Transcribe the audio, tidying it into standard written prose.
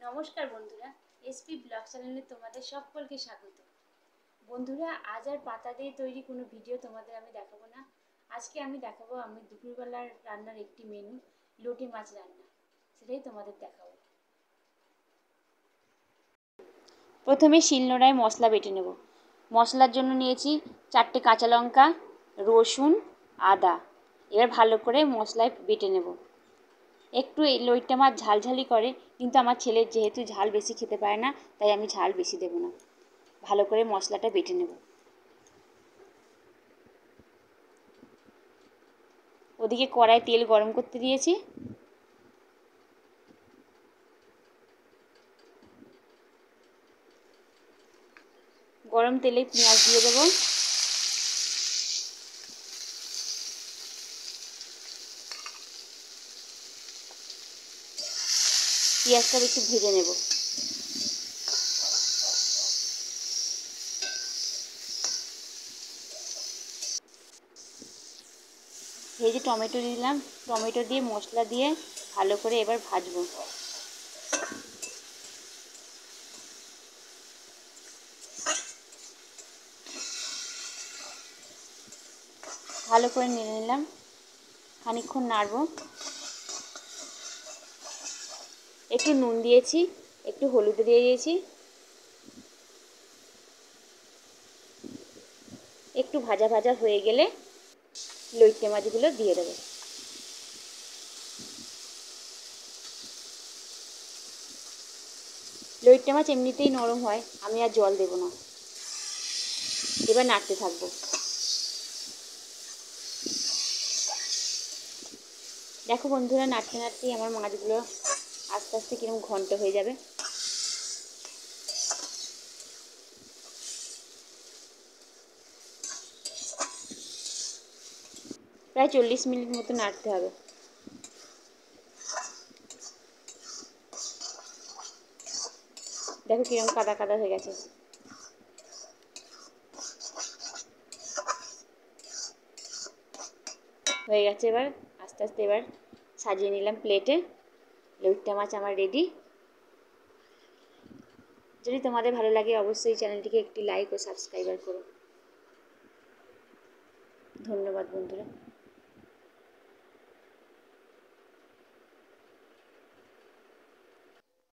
নমস্কার বন্ধুরা, SP blog চ্যানেলে তোমাদের সকলকে স্বাগত। বন্ধুরা, আজ আর পাতা দিয়ে তৈরি কোনো ভিডিও তোমাদের আমি দেখাবো না। আজকে আমি দেখাবো আমি দুপুরবেলার রান্নার একটি মেনু, লটি মাছ রান্না। সেটাই তোমাদের দেখাবো। প্রথমে শিলনোড়ায় মশলা বেটে নেব। মশলার জন্য নিয়েছি 4টে কাঁচা লঙ্কা, রসুন, আদা। এবার ভালো করে মশলায় বেটে নেব। একটু এই লইট্টা মাছ ঝালঝালি করে, কিন্তু আমার ছেলে যেহেতু ঝাল বেশি খেতে পারে না, তাই আমি ঝাল বেশি দেব না। ভালো করে মশলাটা বেটে নেব। ওদিকে কড়াই তেল গরম করতে দিয়েছি। গরম তেলে পেঁয়াজ দিয়ে দেবো। পেঁয়াজটা একটু ভেজে নেব। ভেজে টমেটো দিলাম। টমেটো দিয়ে মশলা দিয়ে ভালো করে এবার ভাজবো। ভালো করে নেড়ে নিলাম, খানিকক্ষণ নাড়বো। একটু নুন দিয়েছি, একটু হলুদ দিয়ে দিয়েছি। একটু ভাজা ভাজা হয়ে গেলে লইট্টা মাছগুলো দিয়ে দেবো। লইট্টা মাছ এমনিতেই নরম হয়, আমি আর জল দেব না। এবার নাড়তে থাকবো। দেখো বন্ধুরা, নাড়তে নাড়তেই আমার মাছগুলো আস্তে আস্তে কিরকম ঘন্ট হয়ে যাবে। প্রায় 40 মিনিট মতো নাড়তে হবে। দেখো কিরকম কাদা কাদা হয়ে গেছে। হয়ে গেছে। এবার আস্তে আস্তে এবার সাজিয়ে নিলাম প্লেটে। লইট্টা মাছ আমার রেডি। যদি তোমাদের ভালো লাগে অবশ্যই চ্যানেলটিকে একটি লাইক ও সাবস্ক্রাইব করো। ধন্যবাদ বন্ধুরা।